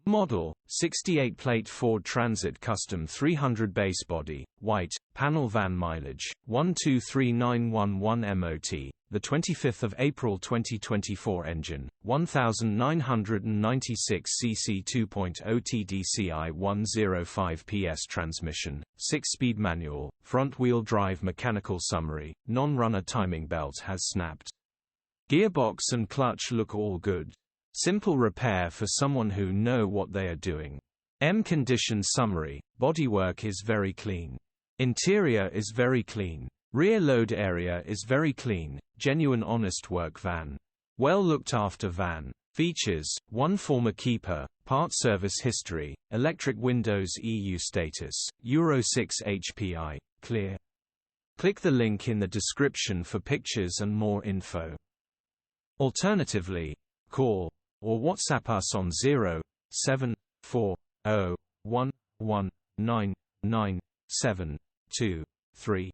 Model, 68-plate Ford Transit Custom 300 base body, white, panel van mileage, 123911 MOT, 25 April 2024 engine, 1996 cc 2.0 TDCI 105 PS transmission, 6-speed manual, front-wheel drive mechanical summary, non-runner timing belt has snapped. Gearbox and clutch look all good. Simple repair for someone who know what they are doing. Condition summary, bodywork is very clean. Interior is very clean. Rear load area is very clean, genuine honest work van. Well looked after van. Features, 1 former keeper, part service history, electric windows EU status, Euro 6 HPI, clear. Click the link in the description for pictures and more info. Alternatively, call or WhatsApp us on 07401199723.